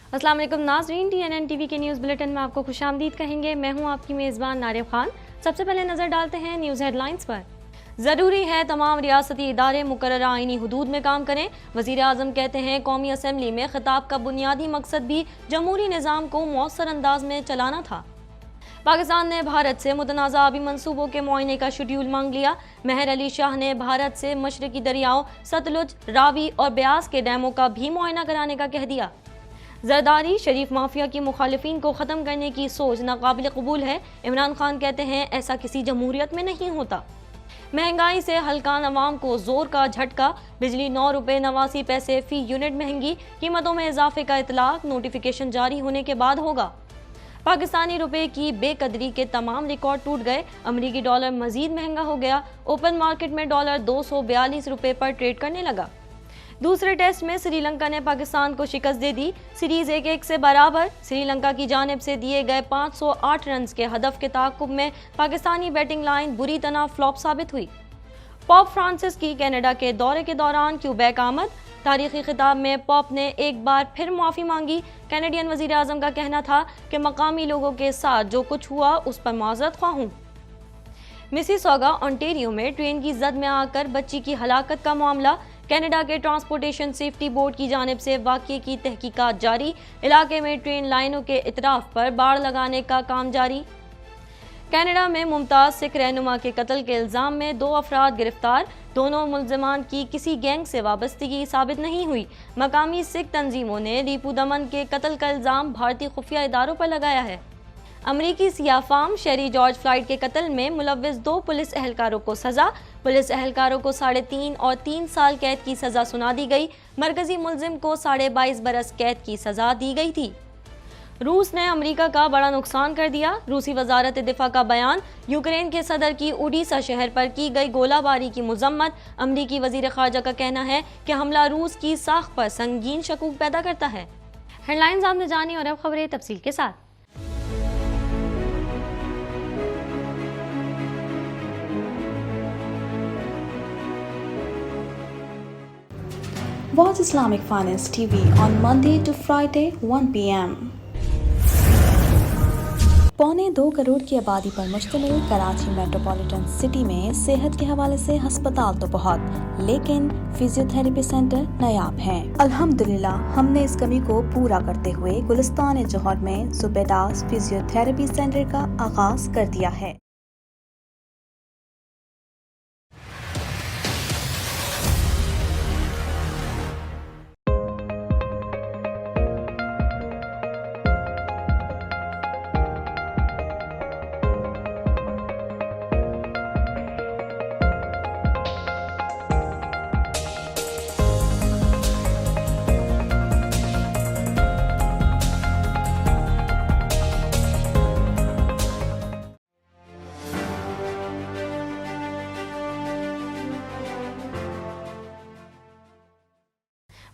अस्सलाम वालेकुम नाज़रीन, TNN टीवी के न्यूज़ बुलेटिन में आपको खुशामदीद कहेंगे। मैं हूं आपकी मेज़बान नारिब खान। सबसे पहले नज़र डालते हैं न्यूज़ हेडलाइंस पर। ज़रूरी है तमाम रियासती इदारे मुकर्ररा आईनी हुदूद में काम करें। वज़ीर आज़म कहते हैं कौमी असम्बली में खिताब का बुनियादी मकसद भी जमहूरी निज़ाम को मौसर अंदाज में चलाना था। पाकिस्तान ने भारत से मुतनाज़ा आबी मंसूबों के मुआयने का शेड्यूल मांग लिया। महर अली शाह ने भारत से मशरकी दरियाओं सतलुज, रावी और ब्यास के डैमों का भी मुआयना कराने का कह दिया। जरदारी शरीफ माफिया की मुखालिफिन को ख़त्म करने की सोच नाकाबिल कबूल है। इमरान खान कहते हैं ऐसा किसी जमहूरियत में नहीं होता। महंगाई से हल्कान अवाम को जोर का झटका। बिजली 9 रुपये 89 पैसे फी यूनिट महंगी। कीमतों में इजाफे का इतलाक नोटिफिकेशन जारी होने के बाद होगा। पाकिस्तानी रुपए की बेकदरी के तमाम रिकॉर्ड टूट गए। अमरीकी डॉलर मजीद महंगा हो गया। ओपन मार्केट में डॉलर 242 रुपये पर ट्रेड करने लगा। दूसरे टेस्ट में श्रीलंका ने पाकिस्तान को शिकस्त दे दी। सीरीज 1-1 से बराबर। श्रीलंका की जानिब से दिए गए 508 रन के हदफ के ताक़ुब में पाकिस्तानी बैटिंग लाइन बुरी तरह फ्लॉप साबित हुई। पॉप फ्रांसिस की कनाडा के दौरे के दौरान क्यूबेक आमद। तारीखी खिताब में पॉप ने एक बार फिर माफ़ी मांगी। कैनेडियन वज़ीर आज़म का कहना था कि मकामी लोगों के साथ जो कुछ हुआ उस पर माज़रत ख्वाह हूँ। मिसिसॉगा ओंटारियो में ट्रेन की जद में आकर बच्ची की हलाकत का मामला। कनाडा के ट्रांसपोर्टेशन सेफ्टी बोर्ड की जानिब से वाक़ये की तहकीकात जारी। इलाके में ट्रेन लाइनों के इतराफ़ पर बाड़ लगाने का काम जारी। कनाडा में मुमताज़ सिख रहनुमा के कत्ल के इल्ज़ाम में 2 अफराद गिरफ्तार। दोनों मुलज़मान की किसी गैंग से वाबस्तगी साबित नहीं हुई। मकामी सिख तंजीमों ने रीपू दमन के कत्ल का इल्ज़ाम भारतीय खुफिया इदारों पर लगाया है। अमरीकी सियाफाम शेरी जॉर्ज फ्लॉयड के कत्ल में मुलव्विस 2 पुलिस एहलकारों को सज़ा। पुलिस एहलकारों को 3.5 और 3 साल कैद की सज़ा सुना दी गई। मरकजी मुलजिम को 22.5 बरस कैद की सज़ा दी गई थी। रूस ने अमेरिका का बड़ा नुकसान कर दिया। रूसी वजारत दिफा का बयान। यूक्रेन के सदर की ओडिशा शहर पर की गई गोलाबारी की मजम्मत। अमरीकी वजीर खारजा का कहना है कि हमला रूस की साख पर संगीन शकूक पैदा करता है। हेडलाइंस आपने जानी और अब खबरें तफसील के साथ। Watch Islamic Finance TV on Monday to Friday 1 p.m. 1.25 crore की आबादी पर मुश्तमिल कराची मेट्रोपॉलिटन सिटी में सेहत के हवाले से हस्पताल तो बहुत, लेकिन फिजियोथेरेपी सेंटर नायाब हैं। अल्हम्दुलिल्लाह हमने इस कमी को पूरा करते हुए गुलिस्तान जौहर में ज़ुबैदास फिजियोथेरेपी सेंटर का आगाज कर दिया है।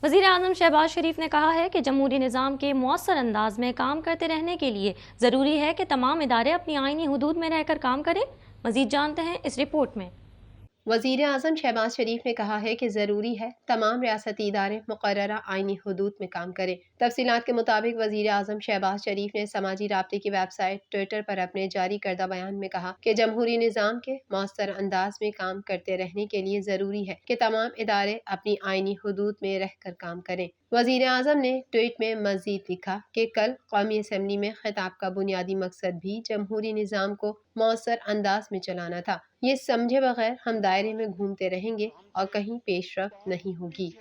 वज़ीर आज़म शहबाज शरीफ ने कहा है कि जमहूरी निज़ाम के मौसर अंदाज में काम करते रहने के लिए ज़रूरी है कि तमाम इदारे अपनी आईनी हुदूद में रहकर काम करें। मज़ीद जानते हैं इस रिपोर्ट में। वज़ीर आज़म शहबाज शरीफ ने कहा है कि ज़रूरी है तमाम रियासती इदारे मुकर्ररा आईनी हुदूद में काम करें। तफसीलात के मुताबिक वज़ीर आज़म शहबाज शरीफ ने समाजी राब्ते की वेबसाइट ट्विटर पर अपने जारी करदा बयान में कहा कि जमहूरी निज़ाम के मौसर अंदाज में काम करते रहने के लिए ज़रूरी है कि तमाम इदारे अपनी आईनी हुदूद में रह कर काम करें। वज़ीर आज़म ने ट्वीट में मज़ीद लिखा कि कल कौमी असम्बली में खिताब का बुनियादी मकसद भी जमहूरी निज़ाम को मौसर अंदाज में चलाना था। ये समझे बगैर हम दायरे में घूमते रहेंगे और कहीं पेशरफ्त नहीं होगी।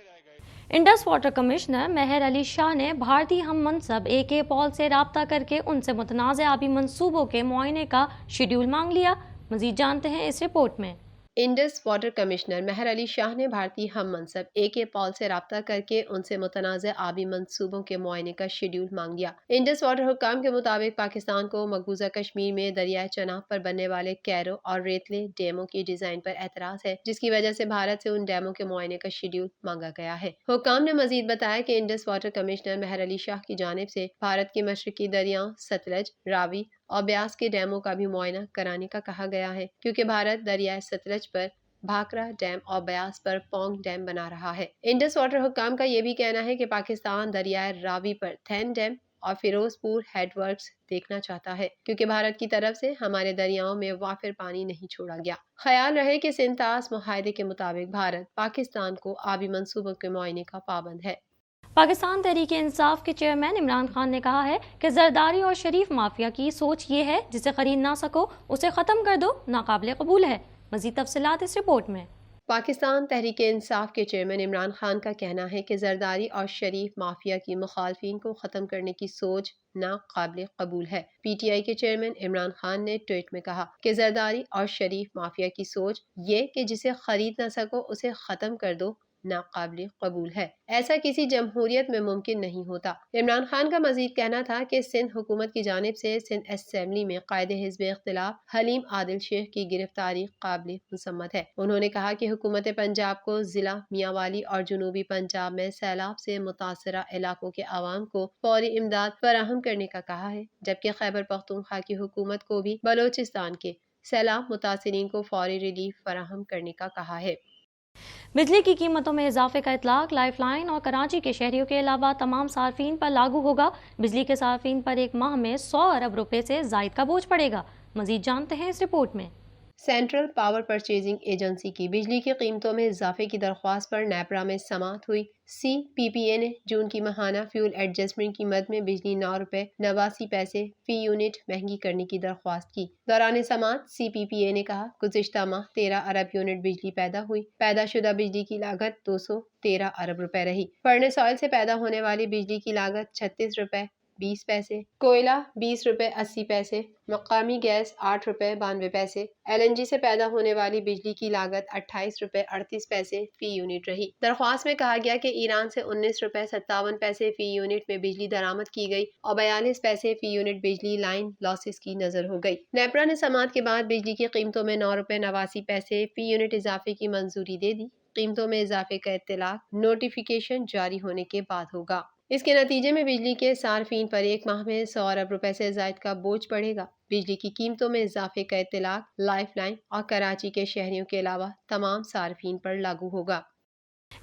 इंडस वाटर कमिश्नर महर अली शाह ने भारतीय हम मनसब AK पॉल से राब्ता करके उनसे मुतनाज़ आबी मंसूबों के मुआयने का शेड्यूल मांग लिया। मज़ीद जानते हैं इस रिपोर्ट में। इंडस वाटर कमिश्नर महर अली शाह ने भारतीय हम मनसब AK पॉल से राब्ता करके उनसे मुतनाज़ आबी मंसूबों के मुआयने का शेड्यूल मांग लिया। इंडस वाटर हुक्काम के मुताबिक पाकिस्तान को मकबूजा कश्मीर में दरियाए चनाब पर बनने वाले कैरो और रेतले डैमों की डिजाइन पर एतराज़ है, जिसकी वजह से भारत से उन डैमों के मुआयने का शेड्यूल मांगा गया है। हुक्काम ने मजीद बताया कि इंडस वाटर कमिश्नर महर अली शाह की जानिब से भारत के मशरकी दरियाओं सतलज, रावी और ब्यास के डैमों का भी मुआयना कराने का कहा गया है, क्योंकि भारत दरियाए सतलज पर بھاکرا ڈیم اور بیاس پر پونگ ڈیم بنا رہا ہے۔ انڈس واٹر حکام کا یہ بھی کہنا ہے کہ پاکستان دریائے راوی پر تھین ڈیم اور فیروز پور ہیڈ ورکس دیکھنا چاہتا ہے، کیونکہ بھارت کی طرف سے ہمارے دریاؤں میں وافر پانی نہیں چھوڑا گیا۔ خیال رہے کہ سنتاس معاہدے کے مطابق بھارت پاکستان کو آبی منصوبوں کے معائنے کا پابند ہے۔ پاکستان تحریک انصاف کے چیئرمین عمران خان نے کہا ہے کہ زرداری اور شریف مافیا کی سوچ یہ ہے جسے خرید نہ سکو اسے ختم کر دو، ناقابل قبول ہے۔ مزید تفصیلات اس رپورٹ میں۔ پاکستان تحریک انصاف کے چیئرمین عمران خان کا کہنا ہے کہ زرداری اور شریف مافیا کی مخالفین کو ختم کرنے کی سوچ ناقابل قبول ہے۔ پی ٹی آئی کے چیئرمین عمران خان نے ٹویٹ میں کہا کہ زرداری اور شریف مافیا کی سوچ یہ کہ جسے خرید نہ سکو اسے ختم کر دو ناقابل قبول ہے۔ ایسا کسی جمہوریت میں ممکن نہیں ہوتا۔ عمران خان کا مزید کہنا تھا کہ سندھ حکومت کی جانب سے سندھ اسمبلی میں قائد حزب اختلاف حلیم عادل شیخ کی گرفتاری قابل مذمت ہے۔ انہوں نے کہا کہ حکومت پنجاب کو ضلع میانوالی اور جنوبی پنجاب میں سیلاب سے متاثرہ علاقوں کے عوام کو فوری امداد فراہم کرنے کا کہا ہے، جبکہ خیبر پختونخوا کی حکومت کو بھی بلوچستان کے سیلاب متاثرین کو فوری ریلیف فراہم کرنے کا کہا ہے۔ بجلی کی قیمتوں میں اضافے کا اطلاق لائف لائن اور کراچی کے شہریوں کے علاوہ تمام صارفین پر لاگو ہوگا۔ بجلی کے صارفین پر ایک ماہ میں 100 ارب روپے سے زائد کا بوجھ پڑے گا۔ مزید جانتے ہیں اس رپورٹ میں۔ سینٹرل پاور پرچیزنگ ایجنسی کی بجلی کی قیمتوں میں اضافے کی درخواست پر نیپرا میں سماعت ہوئی۔ سی پی پی اے نے جون کی ماہانہ فیول ایڈجسٹمنٹ قیمت میں بجلی 9 روپے 89 پیسے فی یونٹ مہنگی کرنے کی درخواست کی۔ دوران سماعت سی پی پی اے نے کہا گزشتہ ماہ 13 ارب یونٹ بجلی پیدا ہوئی۔ پیدا شدہ بجلی کی لاگت 213 ارب روپے رہی۔ فرنس آئل سے پیدا ہونے والی بجلی کی لاگت 36 روپے 20 پیسے، کوئلہ 20 روپے 80 پیسے، مقامی گیس 8 روپے 92 پیسے، ایل این جی سے پیدا ہونے والی بجلی کی لاگت 28 روپے 38 پیسے فی یونٹ رہی۔ درخواست میں کہا گیا کہ ایران سے 19 روپے 57 پیسے فی یونٹ میں بجلی درآمد کی گئی اور 42 پیسے فی یونٹ بجلی لائن لاسز کی نظر ہو گئی۔ نیپرا نے سماعت کے بعد بجلی کی قیمتوں میں 9 روپے 89 پیسے فی یونٹ اضافے کی منظوری دے دی۔ قیمتوں میں اضافے کا اطلاق نوٹیفیکیشن جاری ہونے کے بعد ہوگا۔ اس کے نتیجے میں بجلی کے صارفین پر ایک ماہ میں 100 ارب روپے سے زائد کا بوجھ پڑے گا۔ بجلی کی قیمتوں میں اضافے کا اطلاق لائف لائن اور کراچی کے شہریوں کے علاوہ تمام صارفین پر لاگو ہوگا۔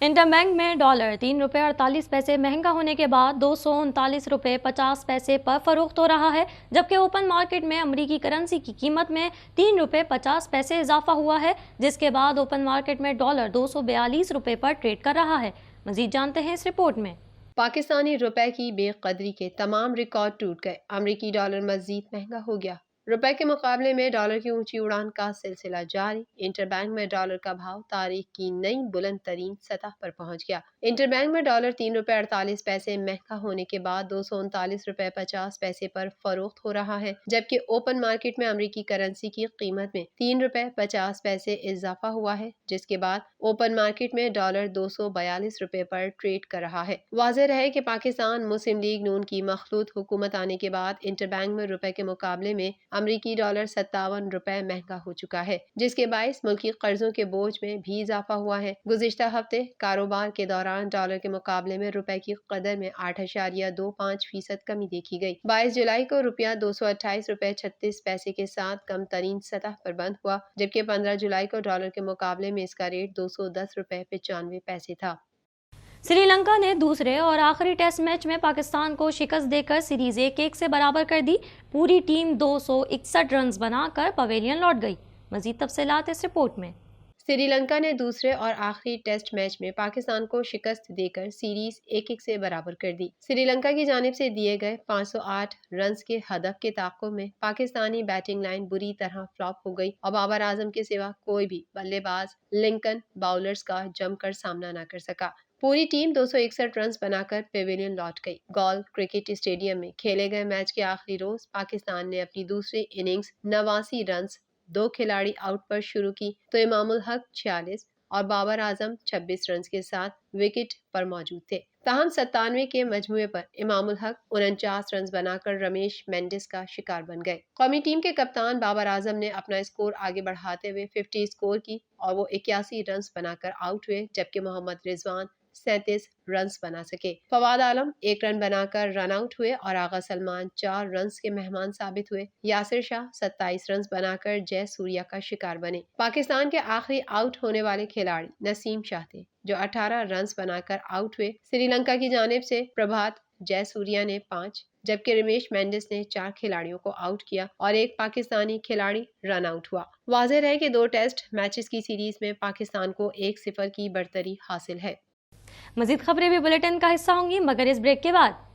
انٹر بینک میں ڈالر 3 روپے 48 پیسے مہنگا ہونے کے بعد 239 روپے 50 پیسے پر فروخت ہو رہا ہے، جبکہ اوپن مارکیٹ میں امریکی کرنسی کی قیمت میں 3 روپے 50 پیسے اضافہ ہوا ہے، جس کے بعد اوپن مارکیٹ میں ڈالر 242 روپے پر ٹریڈ کر رہا ہے۔ مزید جانتے ہیں اس رپورٹ میں۔ پاکستانی روپے کی بے قدری کے تمام ریکارڈ ٹوٹ گئے۔ امریکی ڈالر مزید مہنگا ہو گیا۔ روپے کے مقابلے میں ڈالر کی اونچی اڑان کا سلسلہ جاری۔ انٹر بینک میں ڈالر کا بھاؤ تاریخ کی نئی بلند ترین سطح پر پہنچ گیا۔ انٹر بینک میں ڈالر 3 روپے 48 پیسے مہنگا ہونے کے بعد 239 روپے 50 پیسے پر فروخت ہو رہا ہے، جبکہ اوپن مارکیٹ میں امریکی کرنسی کی قیمت میں 3 روپے 50 پیسے اضافہ ہوا ہے، جس کے بعد اوپن مارکیٹ میں ڈالر 242 روپے پر ٹریڈ کر رہا ہے۔ واضح رہے کہ پاکستان مسلم لیگ نون کی مخلوط حکومت آنے کے بعد انٹر بینک میں روپے کے مقابلے میں امریکی ڈالر 57 روپے مہنگا ہو چکا ہے، جس کے باعث ملکی قرضوں کے بوجھ میں بھی اضافہ ہوا ہے۔ گزشتہ ہفتے کاروبار کے دوران ڈالر کے مقابلے میں روپے کی قدر میں 8.25% کمی دیکھی گئی۔ 22 جولائی کو روپیہ 228 روپے 36 پیسے کے ساتھ کم ترین سطح پر بند ہوا، جبکہ 15 جولائی کو ڈالر کے مقابلے میں اس کا ریٹ 210 روپے 95 پیسے تھا۔ سری لنکا نے دوسرے اور آخری ٹیسٹ میچ میں پاکستان کو شکست دے کر سیریز 1-1 سے برابر کر دی۔ پوری ٹیم 261 رنز بنا کر پویلین لوٹ گئی۔ مزید تفصیلات اس رپورٹ میں۔ سری لنکا نے دوسرے اور آخری ٹیسٹ میچ میں پاکستان کو شکست دے کر سیریز 1-1 سے برابر کر دی۔ سری لنکا کی جانب سے دیے گئے 508 رنز کے ہدف کے تعاقب میں پاکستانی بیٹنگ لائن بری طرح فلاپ ہو گئی اور بابر اعظم کے سوا کوئی بھی بلے باز لنکن باؤلرز کا جم کر سامنا نہ کر سکا۔ پوری ٹیم 261 رنز بنا کر پیویلین لوٹ گئی۔ گال کرکٹ اسٹیڈیم میں کھیلے گئے میچ کے آخری روز پاکستان نے اپنی دوسری اننگز 89 رنز 2 کھلاڑی آؤٹ پر شروع کی تو امام الحق 46 اور بابر اعظم 26 رنز کے ساتھ وکٹ پر موجود تھے۔ تاہم 97 کے مجموعے پر امام الحق 49 رنز بنا کر رمیش مینڈس کا شکار بن گئے۔ قومی ٹیم کے کپتان بابر اعظم نے اپنا اسکور آگے بڑھاتے ہوئے 50 اسکور کی اور وہ 81 رنز بنا کر آؤٹ ہوئے، جبکہ محمد رضوان 37 रन्स बना सके। फवाद आलम 1 रन बनाकर रन आउट हुए और आगा सलमान 4 रन्स के मेहमान साबित हुए। यासिर शाह 27 रन्स बनाकर जय सूर्या का शिकार बने। पाकिस्तान के आखिरी आउट होने वाले खिलाड़ी नसीम शाह थे, जो 18 रन्स बनाकर आउट हुए। श्रीलंका की जानिब से प्रभात जय सूर्या ने 5, जबकि रमेश मेंडिस ने 4 खिलाड़ियों को आउट किया और एक पाकिस्तानी खिलाड़ी रन आउट हुआ। वाज़ेह है कि 2 टेस्ट मैचेस की सीरीज में पाकिस्तान को 1-0 की बढ़तरी हासिल है। मजीद खबरें भी बुलेटिन का हिस्सा होंगी, मगर इस ब्रेक के बाद।